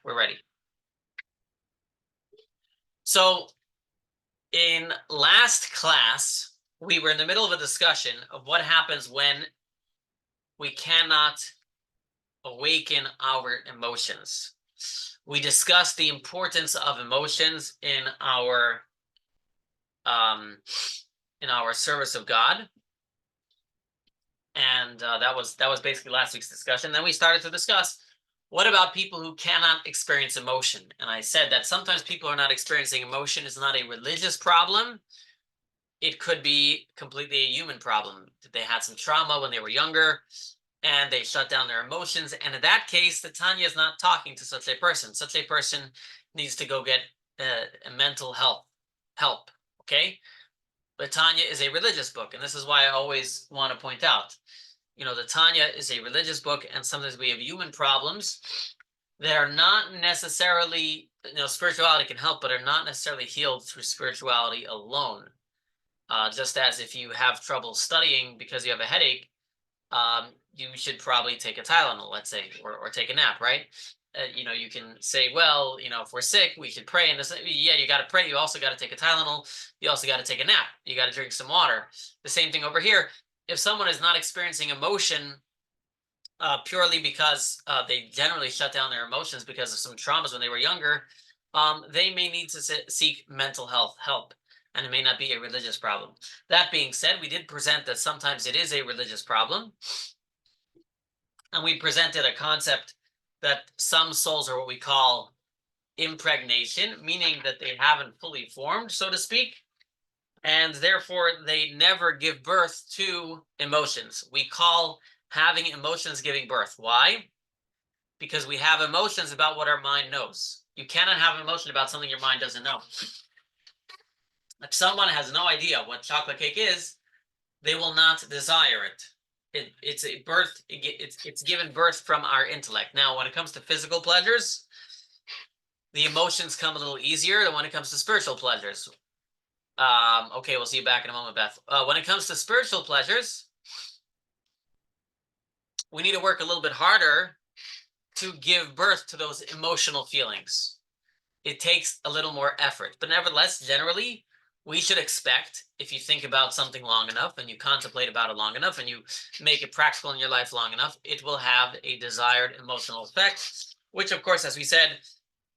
we're ready. So in last class, we were in the middle of a discussion of what happens when we cannot awaken our emotions. We discussed the importance of emotions in our service of God, and that was basically last week's discussion. Then we started to discuss, what about people who cannot experience emotion? And I said that sometimes people are not experiencing emotion is not a religious problem. It could be completely a human problem. They had some trauma when they were younger and they shut down their emotions. And in that case, the Tanya is not talking to such a person. Such a person needs to go get a mental help. Okay? But Tanya is a religious book. And this is why I always want to point out, the Tanya is a religious book, and sometimes we have human problems that are not necessarily, spirituality can help, but are not necessarily healed through spirituality alone. Just as if you have trouble studying because you have a headache, you should probably take a Tylenol, let's say, or take a nap, right? You can say, well, if we're sick, we should pray. And yeah, you got to pray. You also got to take a Tylenol. You also got to take a nap. You got to drink some water. The same thing over here. If someone is not experiencing emotion purely because they generally shut down their emotions because of some traumas when they were younger, they may need to seek mental health help. And it may not be a religious problem. That being said, we did present that sometimes it is a religious problem. And we presented a concept that some souls are what we call impregnation, meaning that they haven't fully formed, so to speak, and therefore they never give birth to emotions. We call having emotions giving birth. Why? Because we have emotions about what our mind knows. You cannot have an emotion about something your mind doesn't know. If someone has no idea what chocolate cake is, they will not desire it. It's a birth. It's given birth from our intellect. Now, when it comes to physical pleasures, the emotions come a little easier than when it comes to spiritual pleasures. Okay, we'll see you back in a moment, Beth. When it comes to spiritual pleasures, we need to work a little bit harder to give birth to those emotional feelings. It takes a little more effort, but nevertheless, generally, we should expect, if you think about something long enough and you contemplate about it long enough and you make it practical in your life long enough, it will have a desired emotional effect, which, of course, as we said,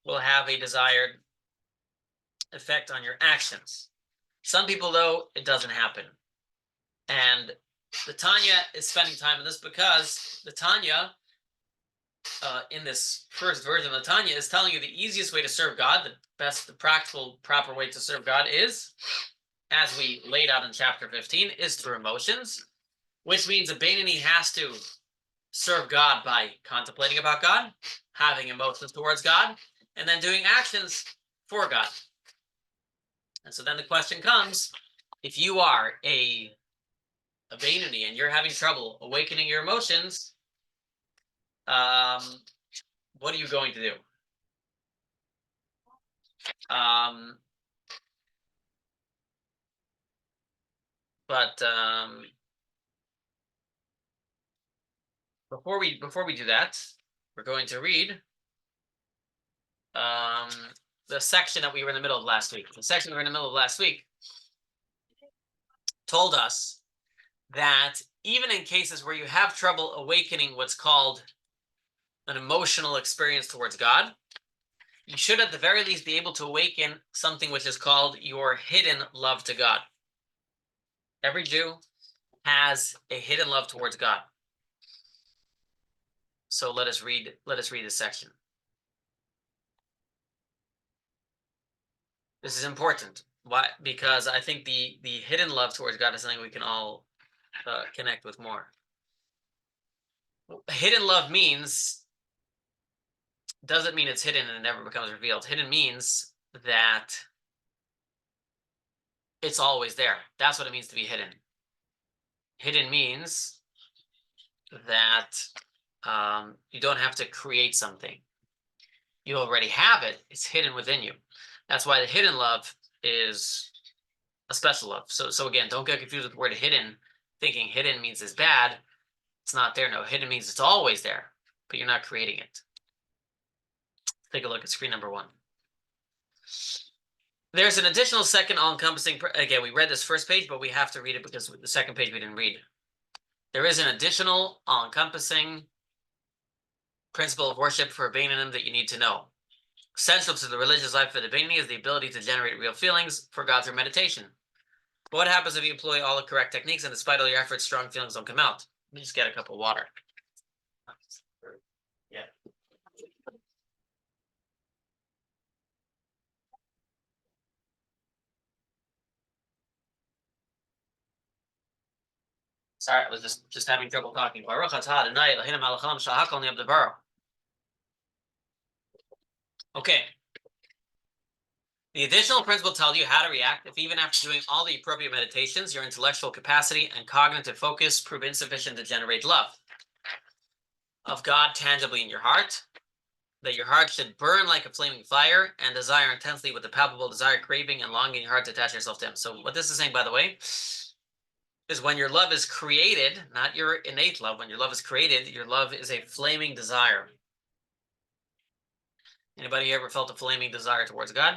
will have a desired effect on your actions. Some people, though, it doesn't happen. And the Tanya is spending time on this because the Tanya, in this first version of the Tanya, is telling you the easiest way to serve God, the practical, proper way to serve God is, as we laid out in chapter 15, is through emotions, which means a Beinoni has to serve God by contemplating about God, having emotions towards God, and then doing actions for God. And so then the question comes, if you are a Beinoni and you're having trouble awakening your emotions, what are you going to do? Before we do that, we're going to read the section that we were in the middle of last week. The section we were in the middle of last week told us that even in cases where you have trouble awakening what's called an emotional experience towards God, you should at the very least be able to awaken something which is called your hidden love to God. Every Jew has a hidden love towards God. So let us read this section. This is important. Why? Because I think the hidden love towards God is something we can all connect with more. Hidden love doesn't mean it's hidden and it never becomes revealed. Hidden means that it's always there. That's what it means to be hidden. Hidden means that you don't have to create something. You already have it. It's hidden within you. That's why the hidden love is a special love. So again, don't get confused with the word hidden, thinking hidden means it's bad. It's not there. No, hidden means it's always there, but you're not creating it. Take a look at screen number 1. There's an additional second all-encompassing, again, we read this first page, but we have to read it because the second page we didn't read. There is an additional all-encompassing principle of worship for Bainim that you need to know. Essential to the religious life of the Baini is the ability to generate real feelings for God through meditation. But what happens if you employ all the correct techniques and despite all your efforts, strong feelings don't come out? Let me just get a cup of water. Yeah. Sorry, I was just having trouble talking. Okay. The additional principle tells you how to react if even after doing all the appropriate meditations, your intellectual capacity and cognitive focus prove insufficient to generate love of God tangibly in your heart, that your heart should burn like a flaming fire and desire intensely with a palpable desire, craving, and longing in your heart to attach yourself to him. So what this is saying, by the way, is when your love is created, not your innate love, when your love is created, your love is a flaming desire. Anybody ever felt a flaming desire towards God?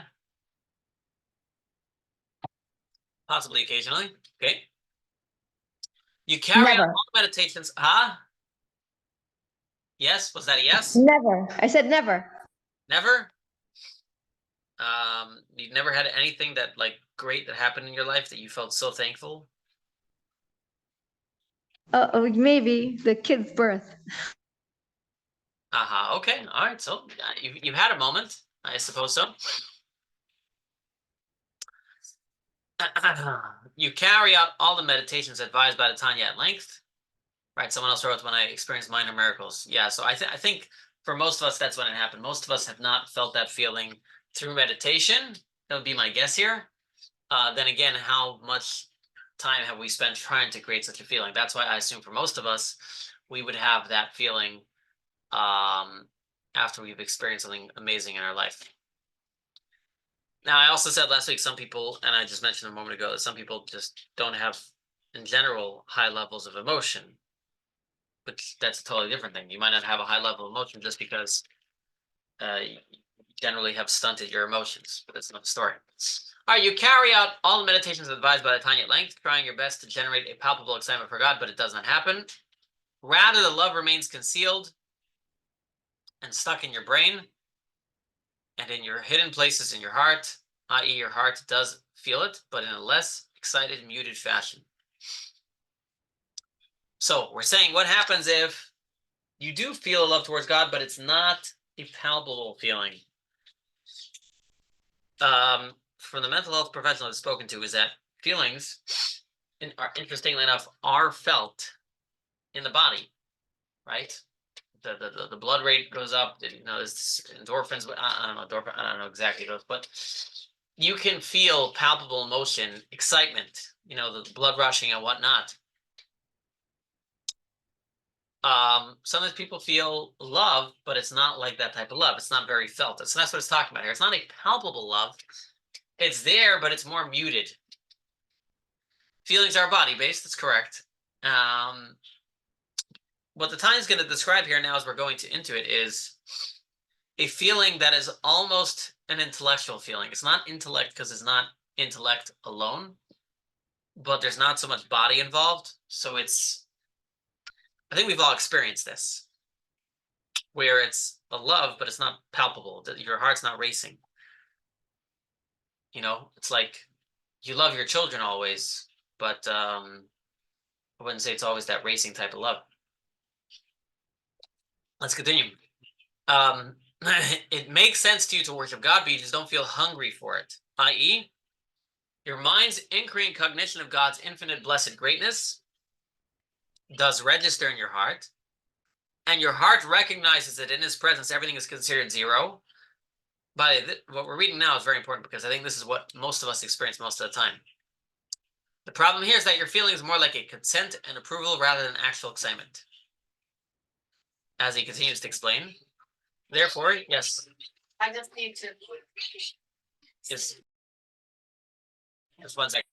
Possibly occasionally. Okay. You carry out all the meditations. Yes? Was that a yes? Never. I said never. Never? You've never had anything that like great that happened in your life that you felt so thankful? Maybe the kid's birth. Okay. All right. So you've had a moment, I suppose so. You carry out all the meditations advised by the Tanya at length. Right. Someone else wrote when I experienced minor miracles. Yeah. So I think for most of us, that's when it happened. Most of us have not felt that feeling through meditation. That would be my guess here. Then again, how much time have we spent trying to create such a feeling? That's why I assume for most of us, we would have that feeling after we've experienced something amazing in our life. Now, I also said last week, some people, and I just mentioned a moment ago, that some people just don't have, in general, high levels of emotion. But that's a totally different thing. You might not have a high level of emotion just because you generally have stunted your emotions, but that's another story. All right, you carry out all the meditations advised by the Tanya at length, trying your best to generate a palpable excitement for God, but it does not happen. Rather, the love remains concealed and stuck in your brain and in your hidden places in your heart, i.e. your heart does feel it, but in a less excited, muted fashion. So we're saying what happens if you do feel a love towards God, but it's not a palpable feeling. From the mental health professional I've spoken to is that feelings, interestingly enough, are felt in the body, right? The blood rate goes up. There's endorphins. I don't know endorphin. I don't know exactly those, but you can feel palpable emotion, excitement. The blood rushing and whatnot. Sometimes people feel love, but it's not like that type of love. It's not very felt. So that's what it's talking about here. It's not a palpable love. It's there, but it's more muted. Feelings are body-based. That's correct. What the Tanya is going to describe here now as we're going into it is a feeling that is almost an intellectual feeling. It's not intellect because it's not intellect alone, but there's not so much body involved. So I think we've all experienced this, where it's a love, but it's not palpable. Your heart's not racing. It's like you love your children always, but I wouldn't say it's always that racing type of love. Let's continue. It makes sense to you to worship God, but you just don't feel hungry for it, i.e., your mind's inquiry and cognition of God's infinite blessed greatness does register in your heart, and your heart recognizes that in his presence everything is considered zero. But what we're reading now is very important because I think this is what most of us experience most of the time. The problem here is that your feeling is more like a consent and approval rather than actual excitement. As he continues to explain. Therefore, yes. I just need to. Yes. Just 1 second.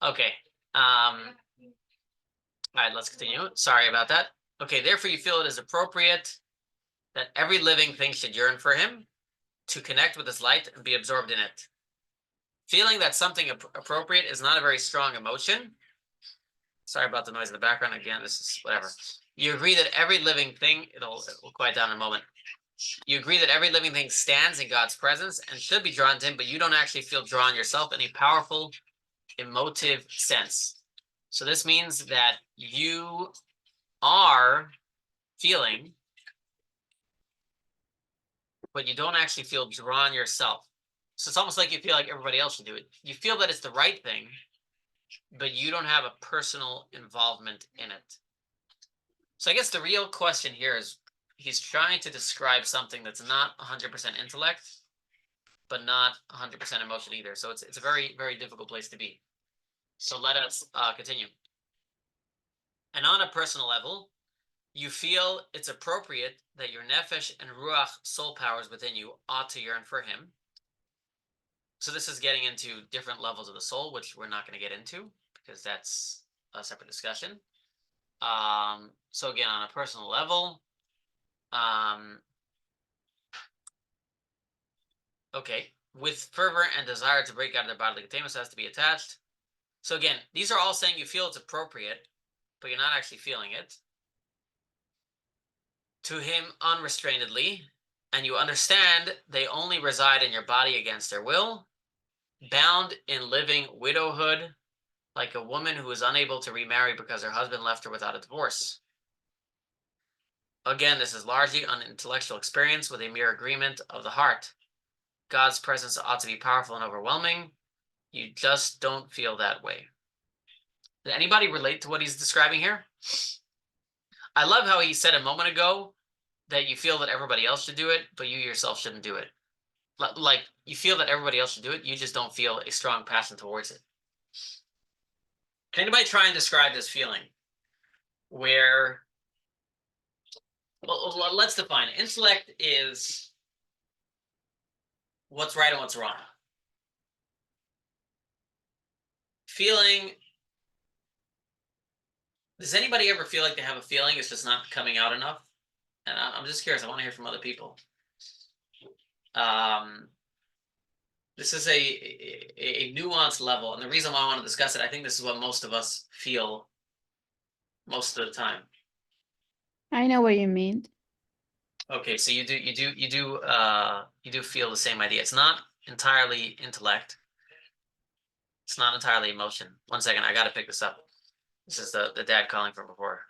Okay. All right, let's continue. Sorry about that. Okay, therefore you feel it is appropriate that every living thing should yearn for him, to connect with his light and be absorbed in it. Feeling that something appropriate is not a very strong emotion. Sorry about the noise in the background. Again, this is whatever. You agree that every living thing, it'll quiet down in a moment. You agree that every living thing stands in God's presence and should be drawn to him, but you don't actually feel drawn yourself in a powerful emotive sense. So this means that you are feeling, but you don't actually feel drawn yourself. So it's almost like you feel like everybody else should do it. You feel that it's the right thing, but you don't have a personal involvement in it. So I guess the real question here is he's trying to describe something that's not 100% intellect, but not 100% emotion either. So it's a very, very difficult place to be. So let us continue. And on a personal level, you feel it's appropriate that your nefesh and ruach soul powers within you ought to yearn for him. So this is getting into different levels of the soul, which we're not going to get into because that's a separate discussion. So again, on a personal level, okay, with fervor and desire to break out of their bodily containment has to be attached. So again, these are all saying you feel it's appropriate, but you're not actually feeling it. To him unrestrainedly, and you understand they only reside in your body against their will, bound in living widowhood, like a woman who is unable to remarry because her husband left her without a divorce. Again, this is largely an intellectual experience with a mere agreement of the heart. God's presence ought to be powerful and overwhelming. You just don't feel that way. Did anybody relate to what he's describing here? I love how he said a moment ago that you feel that everybody else should do it, but you yourself shouldn't do it. Like you feel that everybody else should do it, you just don't feel a strong passion towards it. Can anybody try and describe this feeling where, well, let's define it. Intellect is what's right and what's wrong. Feeling, does anybody ever feel like they have a feeling it's just not coming out enough? And I'm just curious, I want to hear from other people. This is a nuanced level, and the reason why I want to discuss it, I think this is what most of us feel most of the time. I know what you mean. Okay, so you do feel the same idea. It's not entirely intellect. It's not entirely emotion. 1 second, I got to pick this up. This is the dad calling from before.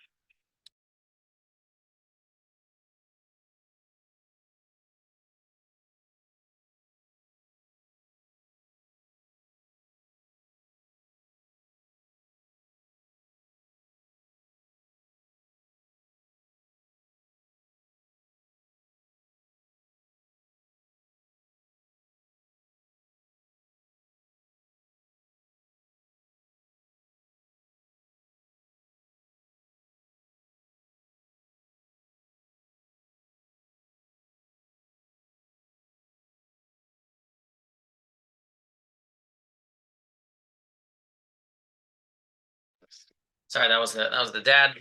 Sorry, that was the dad.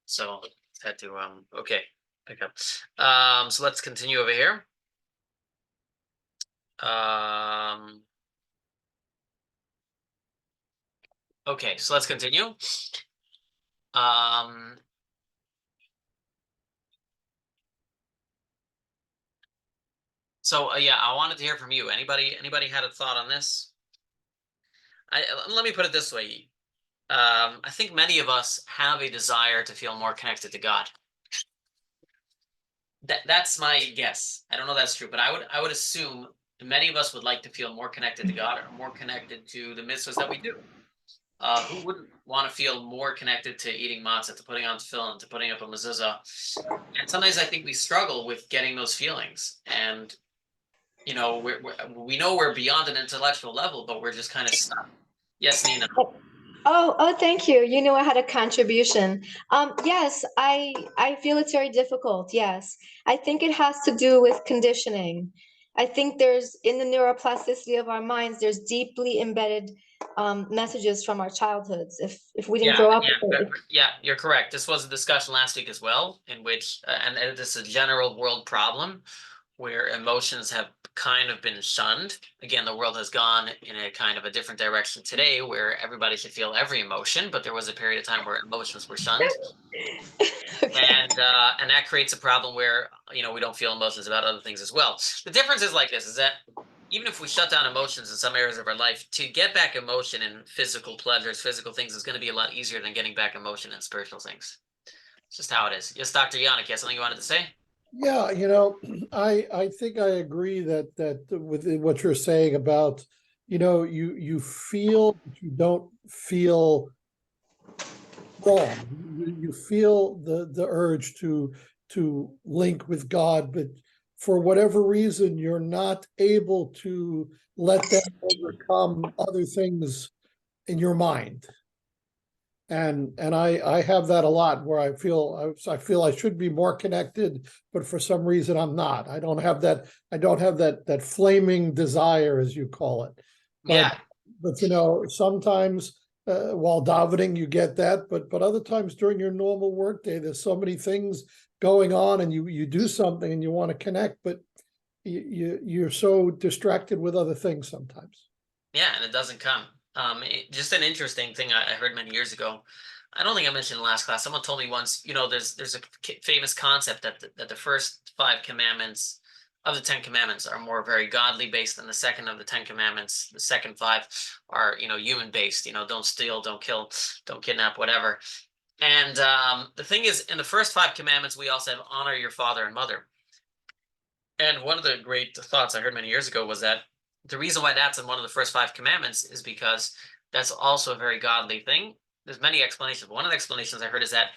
So had to okay, pick up. So let's continue over here. Okay, so let's continue. So yeah, I wanted to hear from you. Anybody had a thought on this? Let me put it this way. I think many of us have a desire to feel more connected to God. That's my guess. I don't know if that's true, but I would assume many of us would like to feel more connected to God or more connected to the mitzvahs that we do. Who wouldn't want to feel more connected to eating matzah, to putting on tefillin, to putting up a mezuzah? And sometimes I think we struggle with getting those feelings. And you know, we know we're beyond an intellectual level, but we're just kind of stuck. Yes, Nina. Oh, thank you. You knew I had a contribution. Yes, I feel it's very difficult. Yes, I think it has to do with conditioning. I think there's, in the neuroplasticity of our minds, there's deeply embedded messages from our childhoods. If we didn't grow up with it. Yeah, you're correct. This was a discussion last week as well, in which, and this is a general world problem, where emotions have kind of been shunned. Again, the world has gone in a kind of a different direction today, where everybody should feel every emotion, but there was a period of time where emotions were shunned. Okay. And that creates a problem where, we don't feel emotions about other things as well. The difference is like this, is that even if we shut down emotions in some areas of our life, to get back emotion in physical pleasures, physical things, is going to be a lot easier than getting back emotion in spiritual things. It's just how it is. Yes, Dr. Yannick, you have something you wanted to say? Yeah, I think I agree that with what you're saying about, you feel, but you don't feel wrong. You feel the urge to link with God, but for whatever reason, you're not able to let them overcome other things in your mind. And I have that a lot, where I feel I should be more connected, but for some reason I'm not. I don't have that flaming desire, as you call it. Yeah. But sometimes while davening you get that, but other times during your normal workday, there's so many things going on, and you do something and you want to connect, but you're so distracted with other things sometimes. Yeah, and it doesn't come. Just an interesting thing I heard many years ago. I don't think I mentioned in the last class. Someone told me once, there's a famous concept that the first 5 commandments of the 10 commandments are more very godly based than the second of the 10 commandments. The second 5 are, human based, don't steal, don't kill, don't kidnap, whatever. And the thing is, in the first 5 commandments, we also have honor your father and mother. And one of the great thoughts I heard many years ago was that the reason why that's in one of the first 5 commandments is because that's also a very godly thing. There's many explanations. One of the explanations I heard is that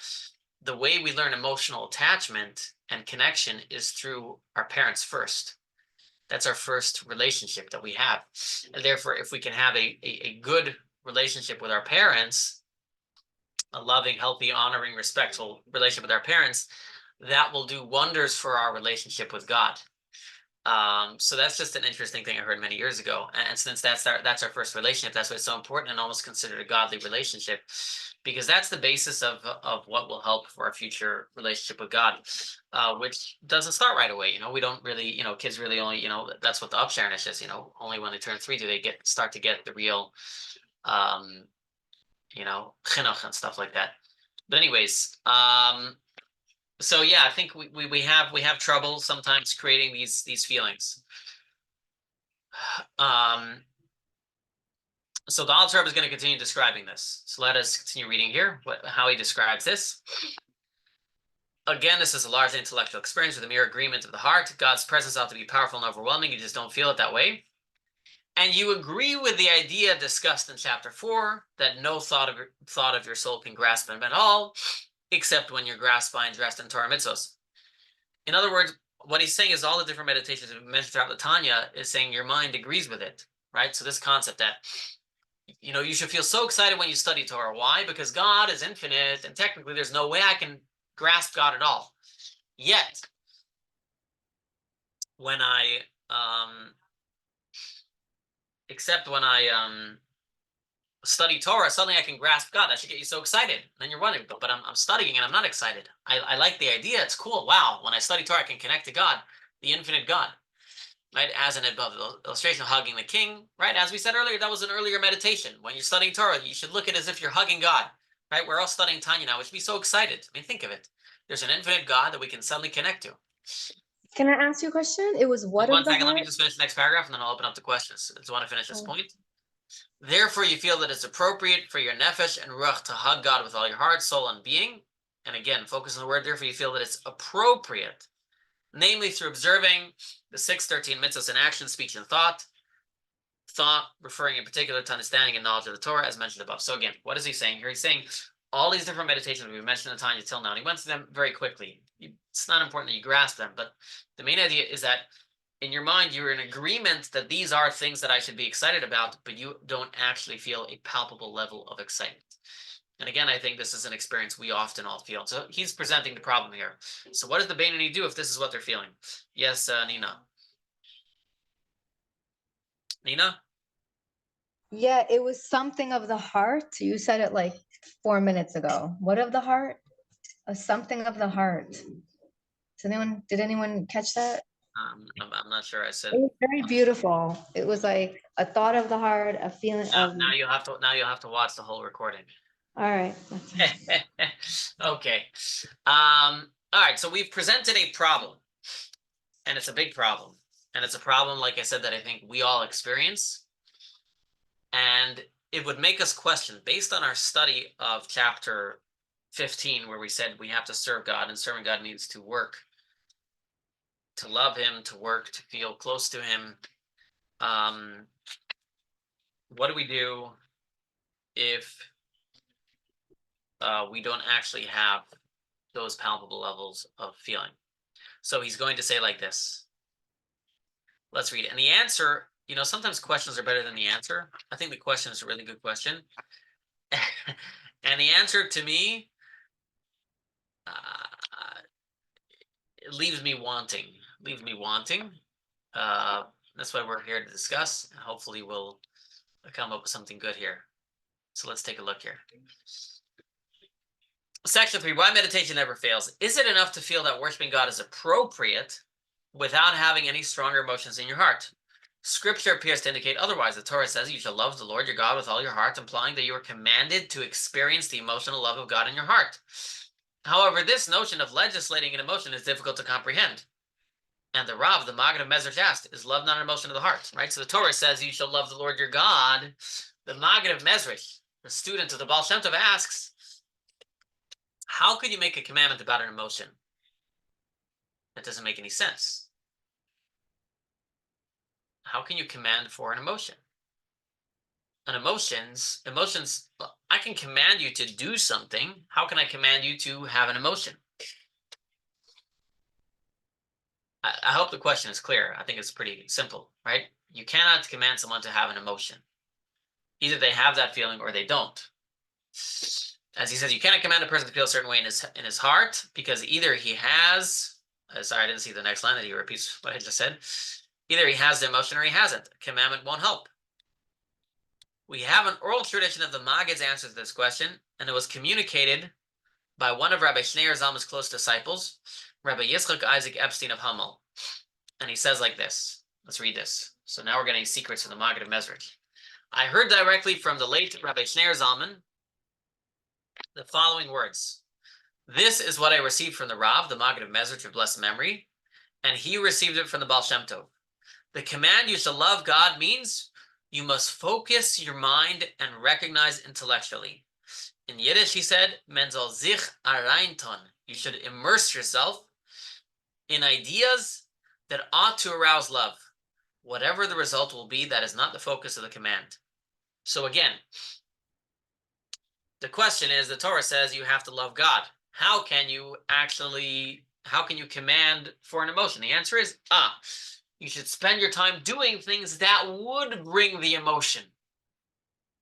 the way we learn emotional attachment and connection is through our parents first. That's our first relationship that we have. And therefore, if we can have a good relationship with our parents, a loving, healthy, honoring, respectful relationship with our parents, that will do wonders for our relationship with God. So that's just an interesting thing I heard many years ago. And since that's our first relationship, that's why it's so important and almost considered a godly relationship, because that's the basis of what will help for our future relationship with God, which doesn't start right away. We don't really, kids really only, that's what the upshariness is, only when they turn 3 do they start to get the real, chinuch and stuff like that. But anyways, so yeah, I think we have trouble sometimes creating these feelings. So the Alter Rebbe is going to continue describing this. So let us continue reading here how he describes this. Again, this is a large intellectual experience with a mere agreement of the heart. God's presence ought to be powerful and overwhelming. You just don't feel it that way. And you agree with the idea discussed in chapter 4 that no thought of your soul can grasp him at all, except when you're grasped by and dressed in Torah mitzvos. In other words, what he's saying is all the different meditations we've mentioned throughout the Tanya is saying your mind agrees with it, right? So this concept that, you should feel so excited when you study Torah. Why? Because God is infinite, and technically there's no way I can grasp God at all. Yet, when I, study Torah, suddenly I can grasp God. That should get you so excited. Then you're wondering, but I'm studying and I'm not excited. I like the idea. It's cool. Wow. When I study Torah, I can connect to God, the infinite God, right? As an illustration of hugging the king, right? As we said earlier, that was an earlier meditation. When you're studying Torah, you should look at it as if you're hugging God, right? We're all studying Tanya now. We should be so excited. I mean, think of it. There's an infinite God that we can suddenly connect to. Can I ask you a question? It was what One of the second, let me heart? just finish the next paragraph and then I'll open up the questions. I just want to finish this point. Therefore, you feel that it's appropriate for your nefesh and ruach to hug God with all your heart, soul, and being. And again, focus on the word. Therefore, you feel that it's appropriate, namely through observing the 613 mitzvahs in action, speech, and thought. Thought referring in particular to understanding and knowledge of the Torah, as mentioned above. So again, what is he saying here? He's saying all these different meditations we've mentioned in Tanya till now, and he went through them very quickly. It's not important that you grasp them, but the main idea is that in your mind, you're in agreement that these are things that I should be excited about, but you don't actually feel a palpable level of excitement. And again, I think this is an experience we often all feel. So he's presenting the problem here. So what does the Beinoni do if this is what they're feeling? Yes, Nina. Nina? Yeah, it was something of the heart. You said it like 4 minutes ago. What of the heart? A something of the heart. Did anyone catch that? I'm not sure I said. It was very beautiful. It was like a thought of the heart, a feeling of, Now you have to watch the whole recording. all right. That's fine. Okay. All right. So we've presented a problem, and it's a big problem, and it's a problem, like I said, that I think we all experience, and it would make us question, based on our study of chapter 15, where we said we have to serve God, and serving God means to work, to love Him, to work, to feel close to Him. What do we do if we don't actually have those palpable levels of feeling? So he's going to say like this. Let's read it. And the answer, sometimes questions are better than the answer. I think the question is a really good question. And the answer to me, it leaves me wanting. That's why we're here to discuss. Hopefully we'll come up with something good here. So let's take a look here. Section 3, why meditation never fails. Is it enough to feel that worshiping God is appropriate without having any stronger emotions in your heart? Scripture appears to indicate otherwise. The Torah says you shall love the Lord your God with all your heart, implying that you are commanded to experience the emotional love of God in your heart. However, this notion of legislating an emotion is difficult to comprehend. And the Rav, the Maggid of Mezrich, asked, is love not an emotion of the heart? Right? So the Torah says you shall love the Lord your God. The Maggid of Mezrich, the student of the Baal Shem Tov, asks, how could you make a commandment about an emotion? That doesn't make any sense. How can you command for an emotion? And emotions, I can command you to do something. How can I command you to have an emotion? I hope the question is clear. I think it's pretty simple, right? You cannot command someone to have an emotion. Either they have that feeling or they don't. As he says, you cannot command a person to feel a certain way in his heart, because either he has, sorry, I didn't see the next line that he repeats what I just said. Either he has the emotion or he hasn't. A commandment won't help. We have an oral tradition of the Maggid's answer to this question, and it was communicated by one of Rabbi Shneur Zalman's close disciples, Rabbi Yitzchak Isaac Epstein of Hummel. And he says like this. Let's read this. So now we're getting secrets from the Maggid of Mezrich. I heard directly from the late Rabbi Shneur Zalman the following words. This is what I received from the Rav, the Maggid of Mezrich of blessed memory, and he received it from the Baal Shem Tov. The command you shall love God means you must focus your mind and recognize intellectually. In Yiddish, he said, men soll sich areinton. You should immerse yourself in ideas that ought to arouse love. Whatever the result will be, that is not the focus of the command. So again, the question is, the Torah says you have to love God. How can you command for an emotion? The answer is, you should spend your time doing things that would bring the emotion.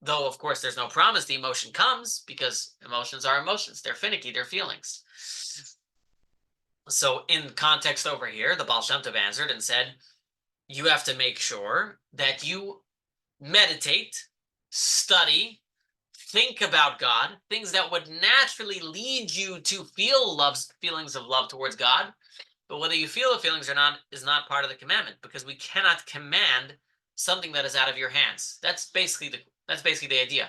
Though, of course, there's no promise the emotion comes, because emotions are emotions. They're finicky, they're feelings. So in context over here, the Baal Shem Tov answered and said, you have to make sure that you meditate, study, think about God, things that would naturally lead you to feel feelings of love towards God. But whether you feel the feelings or not is not part of the commandment, because we cannot command something that is out of your hands. That's basically the idea.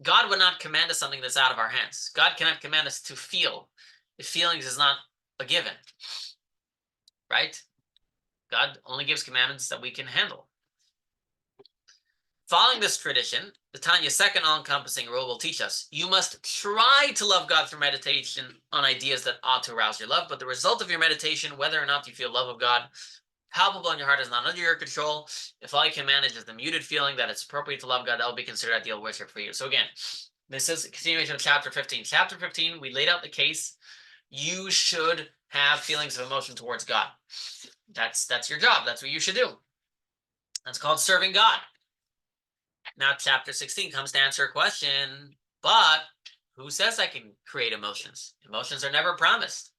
God would not command us something that's out of our hands. God cannot command us to feel. If feelings is not a given, right? God only gives commandments that we can handle. Following this tradition, the Tanya's second all-encompassing rule will teach us, you must try to love God through meditation on ideas that ought to arouse your love, but the result of your meditation, whether or not you feel love of God palpable in your heart, is not under your control. If all you can manage is the muted feeling that it's appropriate to love God, that will be considered ideal worship for you. So again, this is a continuation of chapter 15. Chapter 15, we laid out the case. You should have feelings of emotion towards God. That's your job. That's what you should do. That's called serving God. Now, chapter 16 comes to answer a question, but who says I can create emotions? Emotions are never promised.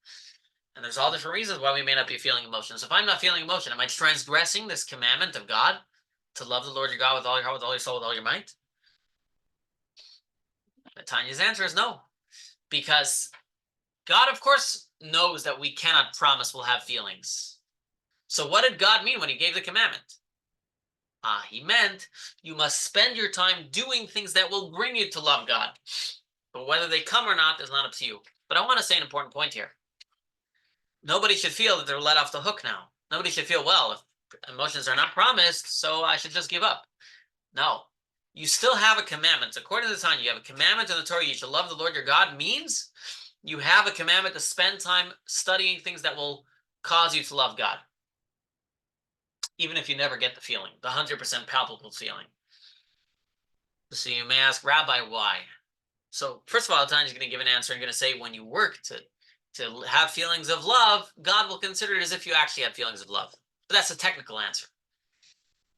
And there's all different reasons why we may not be feeling emotions. If I'm not feeling emotion, am I transgressing this commandment of God? to love the Lord your God with all your heart, with all your soul, with all your might? Tanya's answer is no, because God, of course, knows that we cannot promise we'll have feelings. So what did God mean when he gave the commandment? He meant you must spend your time doing things that will bring you to love God. But whether they come or not is not up to you. But I want to say an important point here. Nobody should feel that they're let off the hook now. Nobody should feel, well, if emotions are not promised, so I should just give up. No. You still have a commandment. According to the Tanya, you have a commandment in the Torah. You should love the Lord your God means you have a commandment to spend time studying things that will cause you to love God. Even if you never get the feeling, the 100% palpable feeling. So you may ask, Rabbi, why? So first of all, Tanya's going to give an answer and going to say, when you work to have feelings of love, God will consider it as if you actually had feelings of love. But that's a technical answer.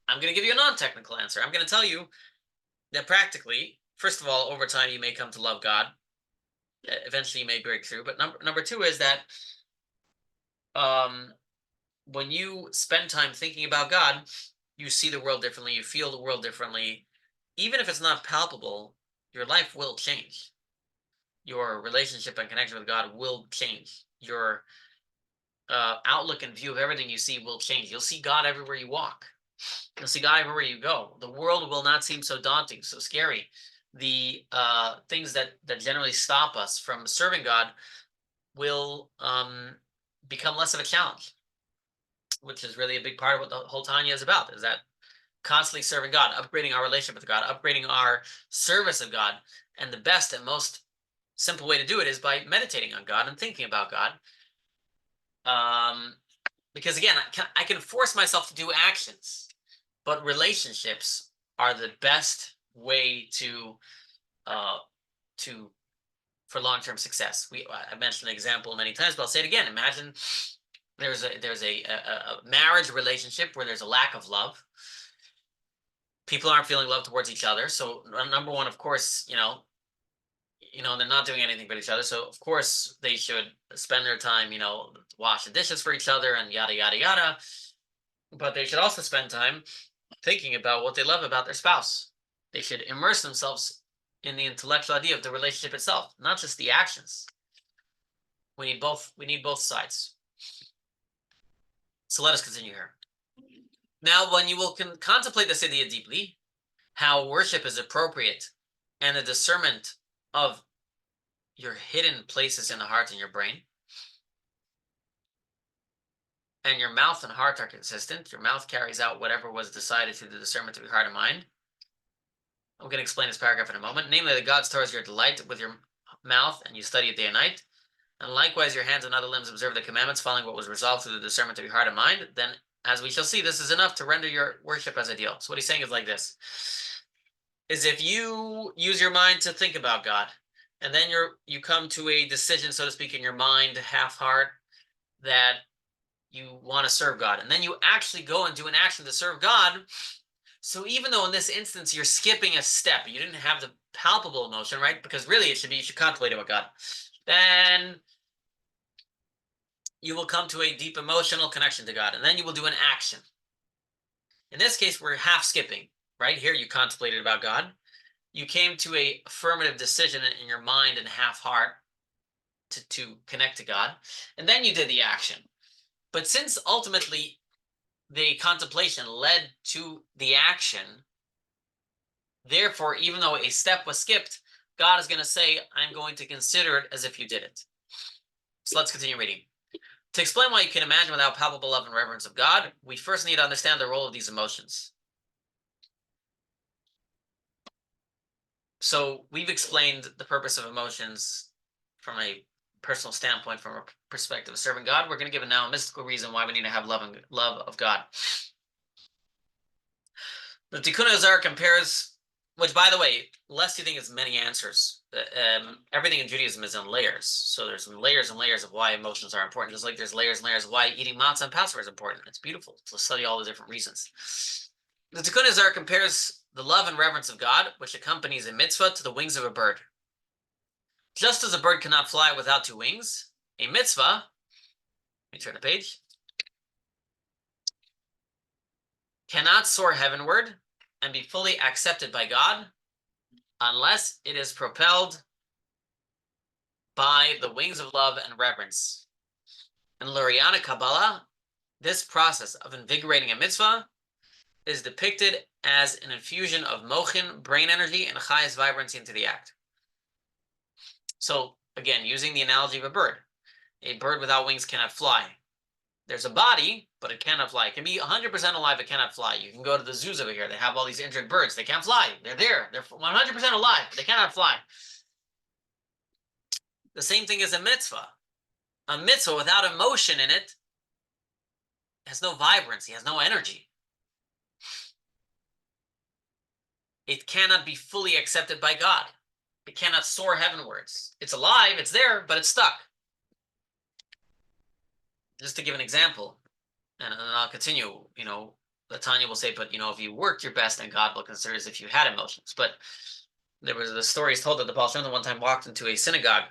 I'm going to give you a non-technical answer. I'm going to tell you that practically, first of all, over time, you may come to love God. Eventually, you may break through. But number two is that when you spend time thinking about God, you see the world differently. You feel the world differently. Even if it's not palpable, your life will change. Your relationship and connection with God will change. Your outlook and view of everything you see will change. You'll see God everywhere you walk. You'll see God everywhere you go. The world will not seem so daunting, so scary. The things that generally stop us from serving God will become less of a challenge, which is really a big part of what the whole Tanya is about, is that constantly serving God, upgrading our relationship with God, upgrading our service of God. And the best and most simple way to do it is by meditating on God and thinking about God. Because again, I can force myself to do actions, but relationships are the best way for long-term success. I mentioned an example many times, but I'll say it again. Imagine there's a marriage relationship where there's a lack of love. People aren't feeling love towards each other. So number one, of course, they're not doing anything but each other. So of course they should spend their time, wash the dishes for each other and yada, yada, yada. But they should also spend time thinking about what they love about their spouse. They should immerse themselves in the intellectual idea of the relationship itself, not just the actions. We need both sides. So let us continue here. Now, when you will contemplate this idea deeply, how worship is appropriate and the discernment of your hidden places in the heart and your brain, and your mouth and heart are consistent, your mouth carries out whatever was decided through the discernment of your heart and mind. I'm going to explain this paragraph in a moment. Namely, that God's Torah is your delight with your mouth, and you study it day and night. And likewise, your hands and other limbs observe the commandments, following what was resolved through the discernment of your heart and mind. Then, as we shall see, this is enough to render your worship as ideal. So what he's saying is like this, is if you use your mind to think about God, and then you come to a decision, so to speak, in your mind, half heart, that you want to serve God, and then you actually go and do an action to serve God. So even though in this instance you're skipping a step, you didn't have the palpable emotion, right? Because really you should contemplate about God. Then you will come to a deep emotional connection to God, and then you will do an action. In this case, we're half skipping, right? Here you contemplated about God. You came to a affirmative decision in your mind and half heart to connect to God, and then you did the action. But since ultimately the contemplation led to the action, therefore, even though a step was skipped, God is going to say, I'm going to consider it as if you did it. So let's continue reading. To explain why you can imagine without palpable love and reverence of God, we first need to understand the role of these emotions. So we've explained the purpose of emotions from a personal standpoint, from a perspective of serving God. We're going to give now a mystical reason why we need to have love of God. The Tikkun Azar compares, which, by the way, lest you think it's many answers, everything in Judaism is in layers. So there's layers and layers of why emotions are important, just like there's layers and layers of why eating matzah and Passover is important. It's beautiful to study all the different reasons. The Tikkun Azar compares the love and reverence of God, which accompanies a mitzvah, to the wings of a bird. Just as a bird cannot fly without two wings, a mitzvah, let me turn the page, cannot soar heavenward and be fully accepted by God unless it is propelled by the wings of love and reverence. In Luriana Kabbalah, this process of invigorating a mitzvah is depicted as an infusion of mochin, brain energy, and chayas vibrancy into the act. So, again, using the analogy of a bird without wings cannot fly. There's a body, but it cannot fly. It can be 100% alive, it cannot fly. You can go to the zoos over here. They have all these injured birds. They can't fly. They're there. They're 100% alive, but they cannot fly. The same thing as a mitzvah. A mitzvah without emotion in it has no vibrancy, has no energy. It cannot be fully accepted by God. It cannot soar heavenwards. It's alive, it's there, but it's stuck. Just to give an example, and I'll continue, Tanya will say, but, if you worked your best, then God will consider as if you had emotions. But there was the story is told that the Baal Shem Tov one time walked into a synagogue,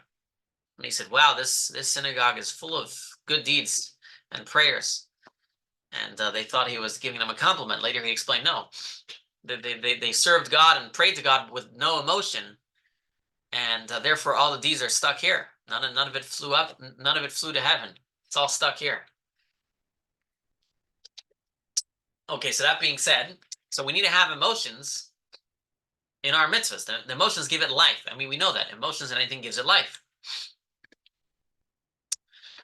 and he said, wow, this synagogue is full of good deeds and prayers. And they thought he was giving them a compliment. Later he explained, no, they served God and prayed to God with no emotion, and therefore all the deeds are stuck here. None of it flew up, none of it flew to heaven. It's all stuck here. Okay, so that being said, so we need to have emotions in our mitzvahs. The emotions give it life. I mean, we know that. Emotions in anything gives it life.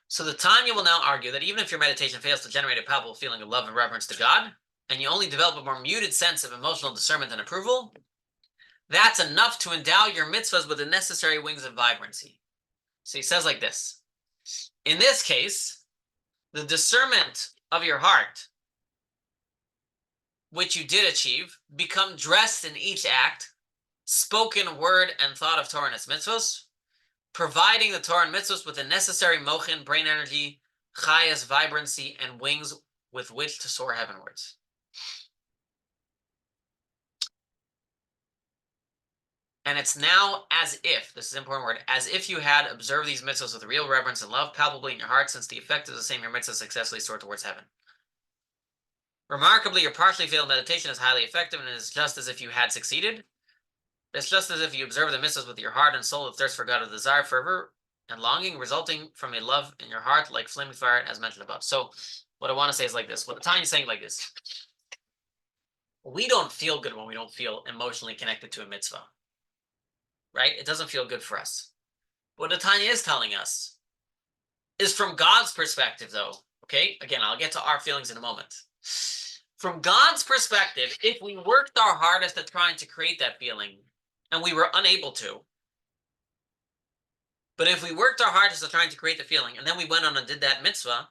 So the Tanya will now argue that even if your meditation fails to generate a palpable feeling of love and reverence to God, and you only develop a more muted sense of emotional discernment and approval, that's enough to endow your mitzvahs with the necessary wings of vibrancy. So he says like this. In this case, the discernment of your heart, which you did achieve, become dressed in each act, spoken word and thought of Torah and its mitzvahs, providing the Torah and mitzvahs with the necessary mochin, brain energy, chayas, vibrancy, and wings with which to soar heavenwards. And it's now as if, this is an important word, as if you had observed these mitzvahs with real reverence and love palpably in your heart, since the effect is the same, your mitzvahs successfully soar towards heaven. Remarkably, your partially failed meditation is highly effective, and it is just as if you had succeeded. It's just as if you observe the mitzvahs with your heart and soul of thirst for God, of desire, fervor, and longing, resulting from a love in your heart like flaming fire, as mentioned above. So what I want to say is like this. What the Tanya is saying like this. We don't feel good when we don't feel emotionally connected to a mitzvah. Right? It doesn't feel good for us. What the Tanya is telling us is from God's perspective, though. Okay? Again, I'll get to our feelings in a moment. From God's perspective, if we worked our hardest at trying to create that feeling, and we were unable to, but if we worked our hardest at trying to create the feeling, and then we went on and did that mitzvah,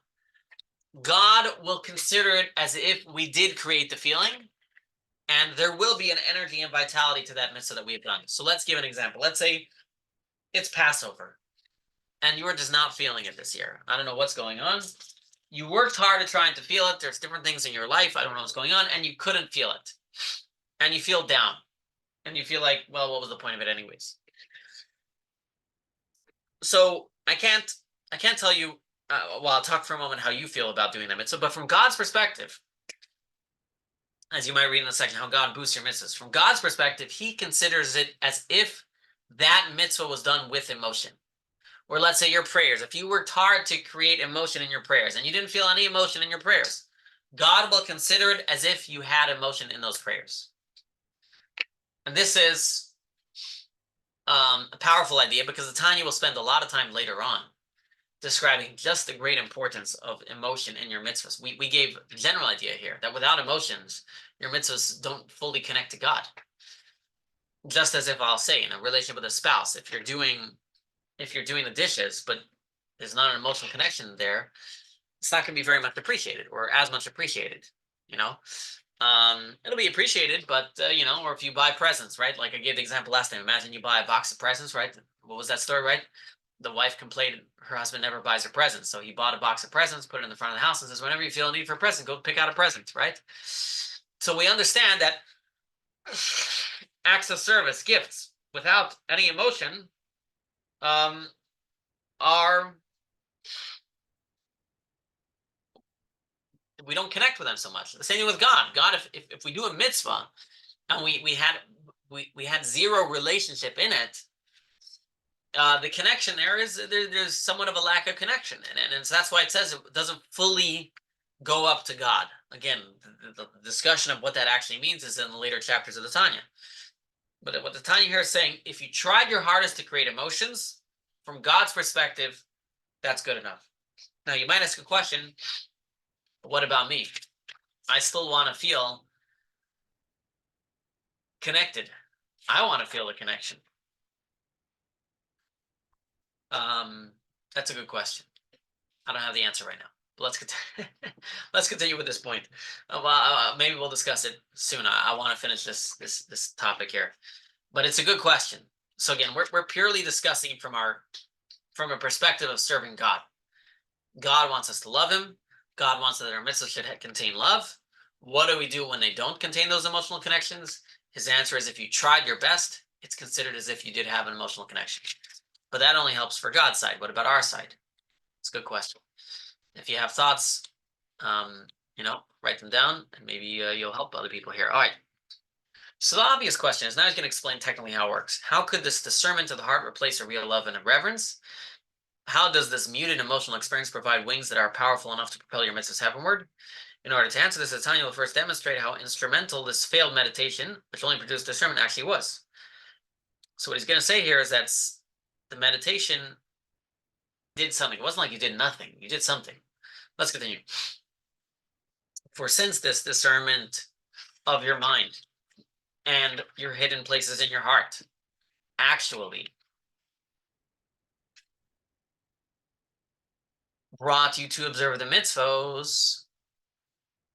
God will consider it as if we did create the feeling, and there will be an energy and vitality to that mitzvah that we have done. So let's give an example. Let's say it's Passover, and you are just not feeling it this year. I don't know what's going on. You worked hard at trying to feel it. There's different things in your life. I don't know what's going on, and you couldn't feel it. And you feel down. And you feel like, well, what was the point of it anyways? So I can't tell you, well, I'll talk for a moment how you feel about doing that mitzvah, but from God's perspective, as you might read in the section, how God boosts your mitzvahs. From God's perspective, he considers it as if that mitzvah was done with emotion. Or let's say your prayers. If you worked hard to create emotion in your prayers and you didn't feel any emotion in your prayers, God will consider it as if you had emotion in those prayers. And this is a powerful idea because the Tanya will spend a lot of time later on describing just the great importance of emotion in your mitzvahs. We gave the general idea here that without emotions, your mitzvahs don't fully connect to God. Just as if I'll say in a relationship with a spouse, if you're doing the dishes, but there's not an emotional connection there, it's not going to be very much appreciated or as much appreciated, It'll be appreciated, but, or if you buy presents, right? Like I gave the example last time. Imagine you buy a box of presents, right? What was that story, right? The wife complained her husband never buys her presents. So he bought a box of presents, put it in the front of the house and says, whenever you feel a need for a present, go pick out a present, right? So we understand that acts of service, gifts, without any emotion, we don't connect with them so much. The same thing with God. God, if we do a mitzvah and we had zero relationship in it, the connection there is there's somewhat of a lack of connection, and so that's why it says it doesn't fully go up to God. Again, the discussion of what that actually means is in the later chapters of the Tanya. But what the Tanya here is saying, if you tried your hardest to create emotions, from God's perspective, that's good enough. Now, you might ask a question, what about me? I still want to feel connected. I want to feel the connection. That's a good question. I don't have the answer right now. But let's continue with this point. Maybe we'll discuss it soon. I want to finish this topic here, but it's a good question. So again, we're purely discussing from a perspective of serving God. God wants us to love Him. God wants that our mitzvahs should contain love. What do we do when they don't contain those emotional connections? His answer is, if you tried your best, it's considered as if you did have an emotional connection. But that only helps for God's side. What about our side? It's a good question. If you have thoughts, write them down, and maybe you'll help other people here. All right. So the obvious question is, now he's going to explain technically how it works. How could this discernment of the heart replace a real love and a reverence? How does this muted emotional experience provide wings that are powerful enough to propel your mitzvahs heavenward? In order to answer this, Tanya will first demonstrate how instrumental this failed meditation, which only produced discernment, actually was. So what he's going to say here is that the meditation did something. It wasn't like you did nothing. You did something. Let's continue. For since this discernment of your mind and your hidden places in your heart actually brought you to observe the mitzvos,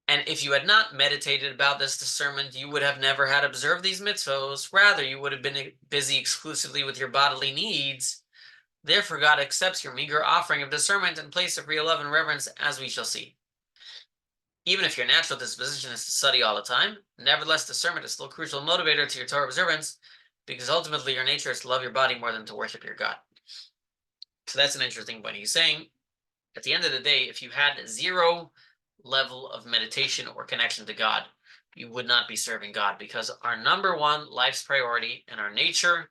and if you had not meditated about this discernment, you would have never had observed these mitzvos. Rather, you would have been busy exclusively with your bodily needs. Therefore, God accepts your meager offering of discernment in place of real love and reverence, as we shall see. Even if your natural disposition is to study all the time, nevertheless, discernment is still a crucial motivator to your Torah observance, because ultimately your nature is to love your body more than to worship your God. So that's an interesting point. He's saying, at the end of the day, if you had zero level of meditation or connection to God, you would not be serving God, because our number one life's priority and our nature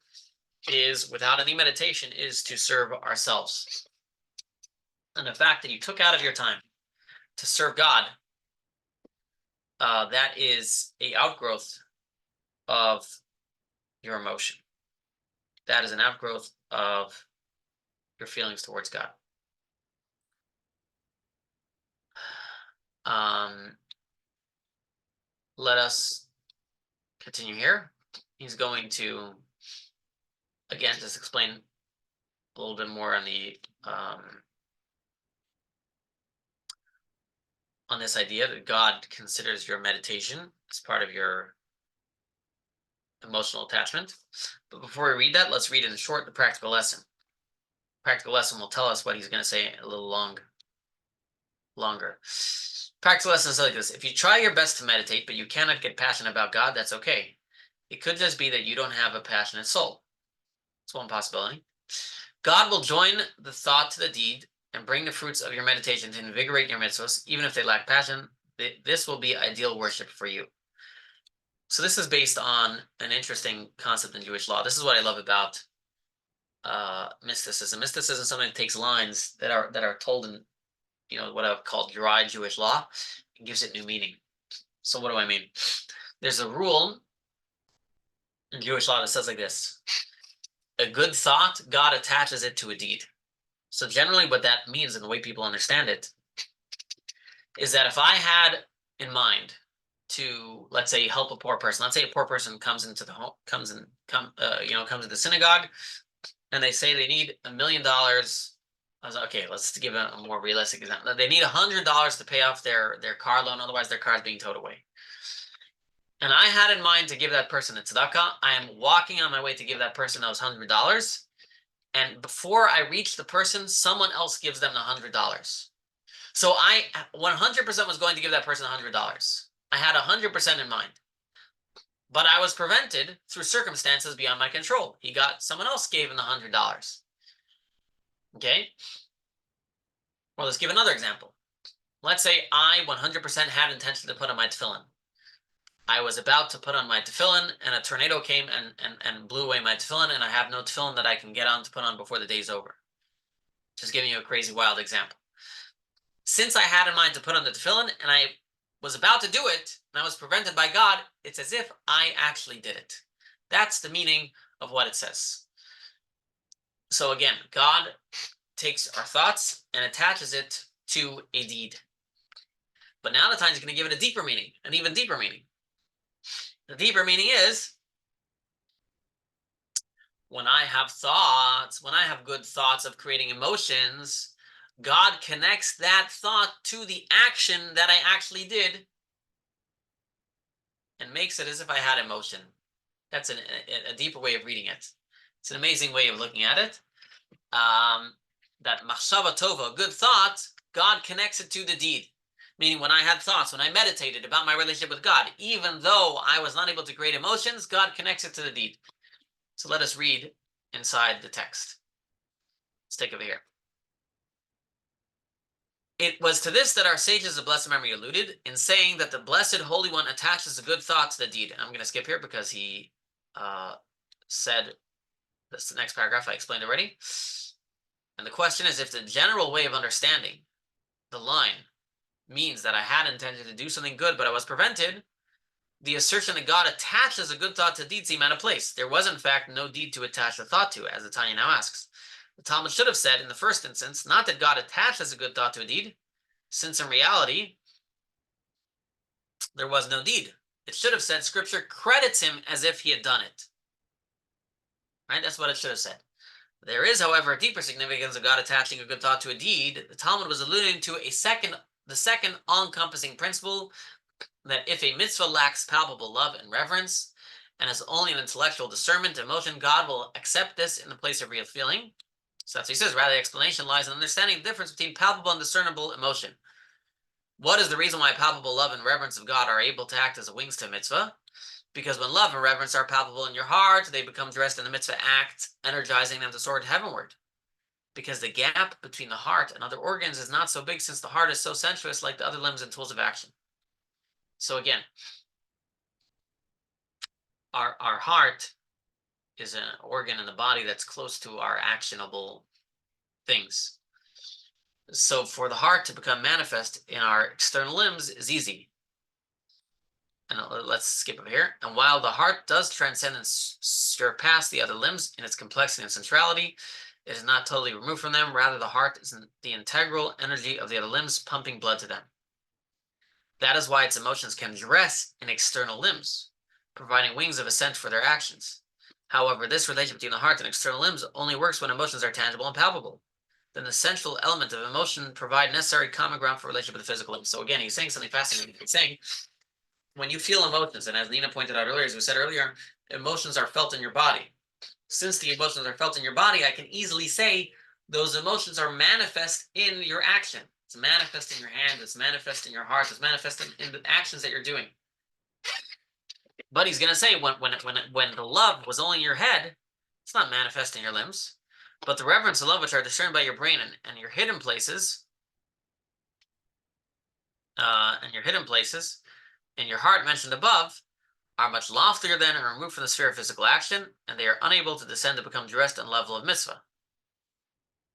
is, without any meditation, is to serve ourselves. And the fact that you took out of your time to serve God, that is an outgrowth of your emotion. That is an outgrowth of your feelings towards God. Let us continue here. He's going to, again, just explain a little bit more on the on this idea that God considers your meditation as part of your emotional attachment. But before we read that, let's read in short the practical lesson. Practical lesson will tell us what he's going to say a little longer. Practical lesson is like this. If you try your best to meditate, but you cannot get passionate about God, that's okay. It could just be that you don't have a passionate soul. It's one possibility. God will join the thought to the deed and bring the fruits of your meditation to invigorate your mitzvahs, even if they lack passion. This will be ideal worship for you. So this is based on an interesting concept in Jewish law. This is what I love about mysticism. Mysticism is something that takes lines that are told in, what I've called dry Jewish law, and gives it new meaning. So what do I mean? There's a rule in Jewish law that says like this: a good thought, God attaches it to a deed. So generally what that means, and the way people understand it, is that if I had in mind to, let's say, help a poor person. Let's say a poor person comes into the home, comes to the synagogue, and they say they need $1 million. I was like, okay, let's give a more realistic example. They need $100 to pay off their car loan, otherwise their car is being towed away. And I had in mind to give that person a tzedakah. I am walking on my way to give that person those $100. And before I reach the person, someone else gives them the $100. So I 100% was going to give that person $100. I had 100% in mind. But I was prevented through circumstances beyond my control. Someone else gave him the $100. Okay? Well, let's give another example. Let's say I 100% had intention to put on my tefillin. I was about to put on my tefillin, and a tornado came and blew away my tefillin, and I have no tefillin that I can get on to put on before the day's over. Just giving you a crazy, wild example. Since I had in mind to put on the tefillin, and I was about to do it, and I was prevented by God, it's as if I actually did it. That's the meaning of what it says. So again, God takes our thoughts and attaches it to a deed. But now the Tanya is going to give it a deeper meaning, an even deeper meaning. The deeper meaning is, when I have thoughts, when I have good thoughts of creating emotions, God connects that thought to the action that I actually did and makes it as if I had emotion. That's a deeper way of reading it. It's an amazing way of looking at it. That machshava tova, good thought, God connects it to the deed. Meaning when I had thoughts, when I meditated about my relationship with God, even though I was not able to create emotions, God connects it to the deed. So let us read inside the text. Let's take it here. It was to this that our sages of blessed memory alluded in saying that the Blessed Holy One attaches a good thought to the deed. And I'm going to skip here because he said, that's the next paragraph I explained already. And the question is, if the general way of understanding the line means that I had intended to do something good, but I was prevented, the assertion that God attaches a good thought to deed seem out of place. There was, in fact, no deed to attach the thought to, as the Tanya now asks. The Talmud should have said, in the first instance, not that God attaches a good thought to a deed, since in reality, there was no deed. It should have said, Scripture credits him as if he had done it. Right? That's what it should have said. There is, however, a deeper significance of God attaching a good thought to a deed. The Talmud was alluding to the second all-encompassing principle, that if a mitzvah lacks palpable love and reverence, and has only an intellectual discernment, emotion, God will accept this in the place of real feeling. So that's what he says. Rather, the explanation lies in understanding the difference between palpable and discernible emotion. What is the reason why palpable love and reverence of God are able to act as wings to a mitzvah? Because when love and reverence are palpable in your heart, they become dressed in the mitzvah act, energizing them to soar heavenward. Because the gap between the heart and other organs is not so big, since the heart is so sensuous like the other limbs and tools of action. So again, our heart is an organ in the body that's close to our actionable things. So for the heart to become manifest in our external limbs is easy. And let's skip over here. And while the heart does transcend and surpass the other limbs in its complexity and centrality, it is not totally removed from them. Rather, the heart is the integral energy of the other limbs, pumping blood to them. That is why its emotions can dress in external limbs, providing wings of ascent for their actions. However, this relationship between the heart and external limbs only works when emotions are tangible and palpable. Then the central element of emotion provide necessary common ground for relationship with the physical limbs. So again, he's saying something fascinating. He's saying, when you feel emotions, and as Nina pointed out earlier, as we said earlier, emotions are felt in your body. Since the emotions are felt in your body, I can easily say those emotions are manifest in your action. It's manifest in your hand, it's manifest in your heart, it's manifest in the actions that you're doing. But he's going to say when the love was only in your head, it's not manifest in your limbs. But the reverence and love which are discerned by your brain and your hidden places, in your heart mentioned above, are much loftier than and removed from the sphere of physical action, and they are unable to descend to become dressed in the level of mitzvah.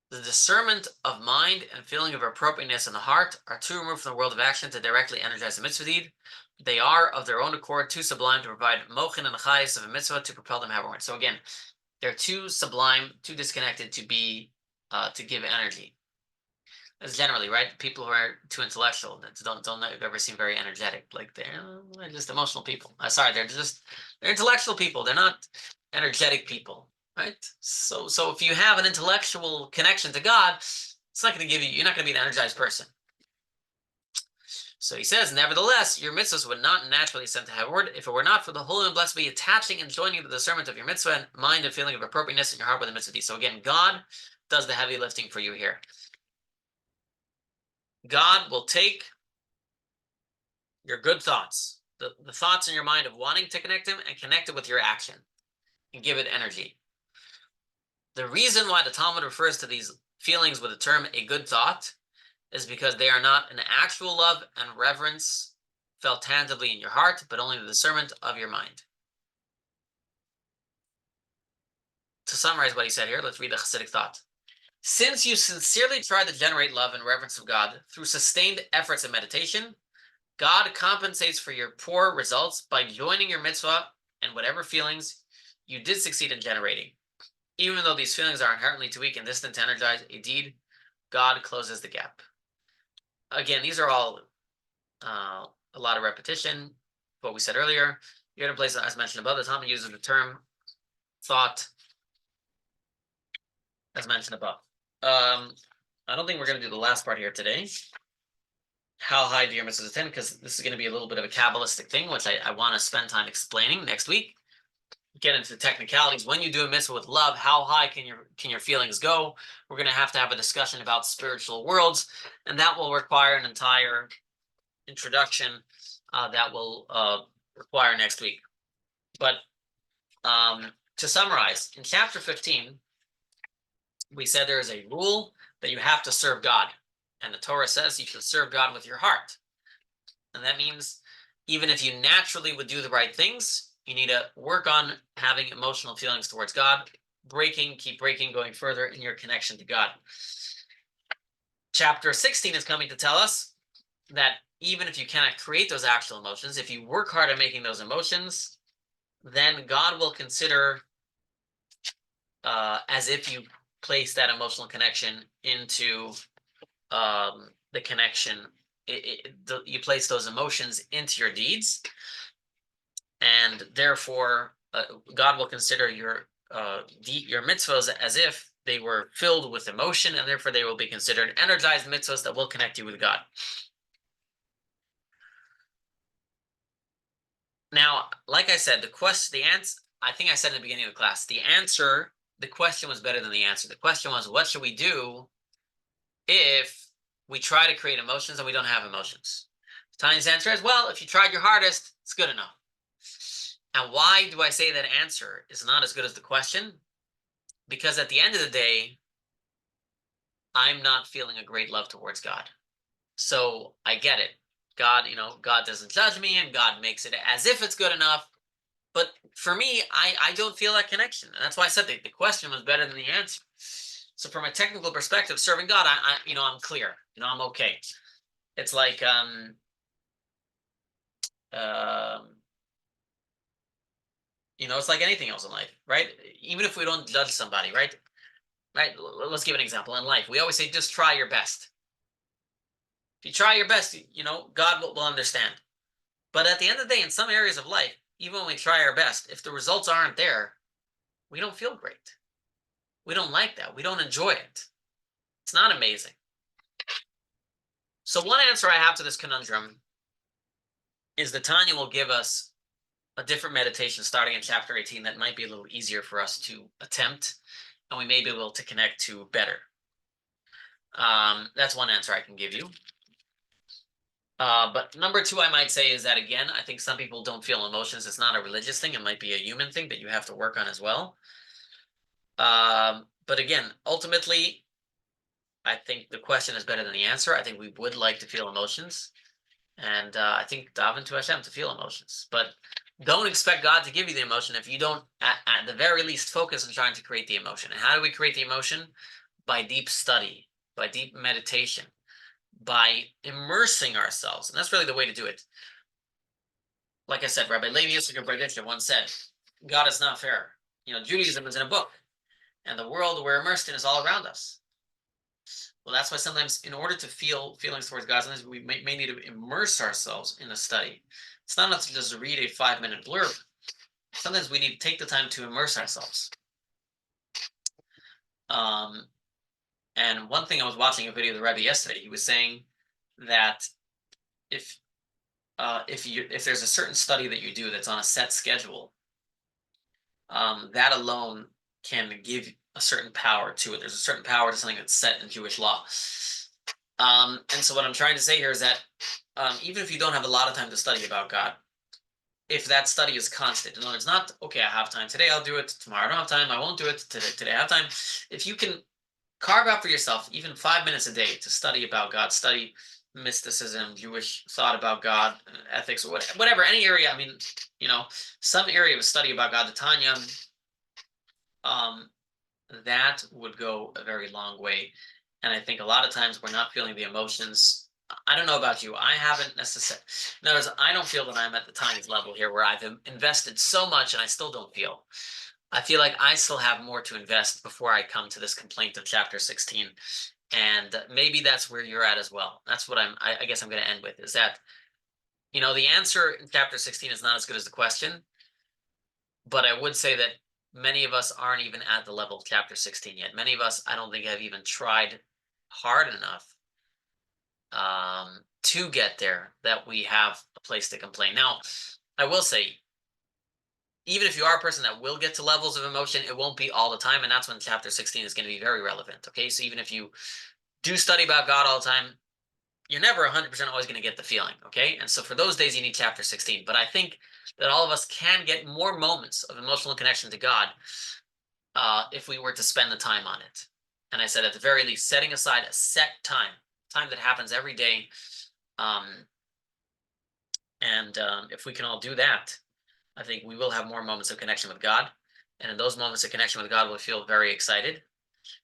The discernment of mind and feeling of appropriateness in the heart are too removed from the world of action to directly energize the mitzvah deed. They are, of their own accord, too sublime to provide mochin and chayis of a mitzvah to propel them heavenward. So again, they're too sublime, too disconnected to be, to give energy. That's generally, right? People who are too intellectual, that don't ever seem very energetic. Like they're just emotional people. Sorry, they're intellectual people. They're not energetic people, right? So if you have an intellectual connection to God, it's not going to give you. You're not going to be an energized person. So he says, nevertheless, your mitzvahs would not naturally send to heavenward if it were not for the Holy and Blessed be attaching and joining the discernment of your mitzvah and mind and feeling of appropriateness in your heart with the mitzvah deed. So again, God does the heavy lifting for you here. God will take your good thoughts, the thoughts in your mind of wanting to connect him, and connect it with your action and give it energy. The reason why the Talmud refers to these feelings with the term a good thought is because they are not an actual love and reverence felt tangibly in your heart, but only the discernment of your mind. To summarize what he said here, let's read the Hasidic thought. Since you sincerely try to generate love and reverence of God through sustained efforts and meditation, God compensates for your poor results by joining your mitzvah and whatever feelings you did succeed in generating. Even though these feelings are inherently too weak and distant to energize a deed, God closes the gap. Again, these are all a lot of repetition. What we said earlier, you're in a place, as mentioned above, the Talmud uses the term thought, as mentioned above. I don't think we're going to do the last part here today. How high do your mitzvahs attend? Because this is going to be a little bit of a Kabbalistic thing, which I want to spend time explaining next week. Get into the technicalities. When you do a mitzvah with love, how high can your feelings go? We're going to have a discussion about spiritual worlds, and that will require an entire introduction that will require next week. But to summarize, in chapter 15, we said there is a rule that you have to serve God. And the Torah says you should serve God with your heart. And that means even if you naturally would do the right things, you need to work on having emotional feelings towards God, keep breaking, going further in your connection to God. Chapter 16 is coming to tell us that even if you cannot create those actual emotions, if you work hard at making those emotions, then God will consider as if you place that emotional connection into the connection. You place those emotions into your deeds, and therefore God will consider your mitzvahs as if they were filled with emotion, and therefore they will be considered energized mitzvahs that will connect you with God. Now, like I said, the answer, I think I said in the beginning of the class, the question was better than the answer. The question was, what should we do if we try to create emotions and we don't have emotions? Tanya's answer is, well, if you tried your hardest, it's good enough. And why do I say that answer is not as good as the question? Because at the end of the day, I'm not feeling a great love towards God. So I get it. God doesn't judge me, and God makes it as if it's good enough. But for me, I don't feel that connection. And that's why I said the question was better than the answer. So from a technical perspective, serving God, I'm clear. I'm okay. It's like it's like anything else in life, right? Even if we don't judge somebody, right? Right? Let's give an example. In life, we always say, just try your best. If you try your best, God will understand. But at the end of the day, in some areas of life, even when we try our best, if the results aren't there, we don't feel great. We don't like that. We don't enjoy it. It's not amazing. So one answer I have to this conundrum is that Tanya will give us a different meditation starting in chapter 18 that might be a little easier for us to attempt, and we may be able to connect to better. That's one answer I can give you. But number two, I might say, is that, again, I think some people don't feel emotions. It's not a religious thing. It might be a human thing that you have to work on as well. But again, ultimately, I think the question is better than the answer. I think we would like to feel emotions. And I think daven to Hashem to feel emotions. But don't expect God to give you the emotion if you don't, at the very least, focus on trying to create the emotion. And how do we create the emotion? By deep study, by deep meditation, by immersing ourselves. And that's really the way to do it. Like I said, Rabbi Levi Yisroel once said, God is not fair. Judaism is in a book, and the world we're immersed in is all around us. Well, that's why sometimes, in order to feel feelings towards God, sometimes we may need to immerse ourselves in a study. It's not enough to just read a 5-minute blurb. Sometimes we need to take the time to immerse ourselves. And one thing, I was watching a video of the Rabbi yesterday. He was saying that if there's a certain study that you do that's on a set schedule, that alone can give a certain power to it. There's a certain power to something that's set in Jewish law. And so what I'm trying to say here is that even if you don't have a lot of time to study about God, if that study is constant, in other words, not, okay, I have time today, I'll do it. Tomorrow I don't have time, I won't do it. Today I have time. If you can carve out for yourself even 5 minutes a day to study about God, study mysticism, Jewish thought about God, ethics, whatever, any area. I mean, some area of study about God, the Tanya, that would go a very long way. And I think a lot of times we're not feeling the emotions. I don't know about you. I haven't necessarily. In other words, I don't feel that I'm at the Tanya's level here where I've invested so much and I still don't feel. I feel like I still have more to invest before I come to this complaint of chapter 16. And maybe that's where you're at as well. That's what I guess I'm going to end with, is that, the answer in chapter 16 is not as good as the question. But I would say that many of us aren't even at the level of chapter 16 yet. Many of us, I don't think, have even tried hard enough to get there that we have a place to complain. Now, I will say, even if you are a person that will get to levels of emotion, it won't be all the time. And that's when chapter 16 is going to be very relevant. Okay. So even if you do study about God all the time, you're never 100% always going to get the feeling. Okay. And so for those days, you need chapter 16. But I think that all of us can get more moments of emotional connection to God if we were to spend the time on it. And I said, at the very least, setting aside a set time that happens every day. If we can all do that, I think we will have more moments of connection with God. And in those moments of connection with God, we'll feel very excited.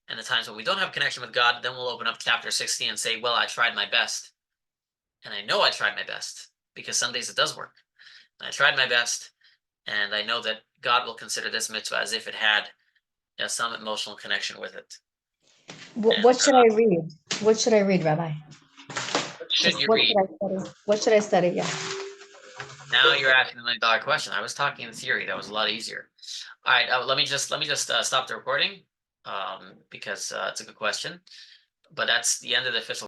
And the times when we don't have connection with God, then we'll open up chapter 16 and say, well, I tried my best. And I know I tried my best, because some days it does work. And I tried my best. And I know that God will consider this mitzvah as if it had some emotional connection with it. What should I read? What should I read, Rabbi? What should you What read? should I study? What should I study? Yeah. Now you're asking the $1 question. I was talking in theory. That was a lot easier. All right, let me just stop the recording because it's a good question. But that's the end of the official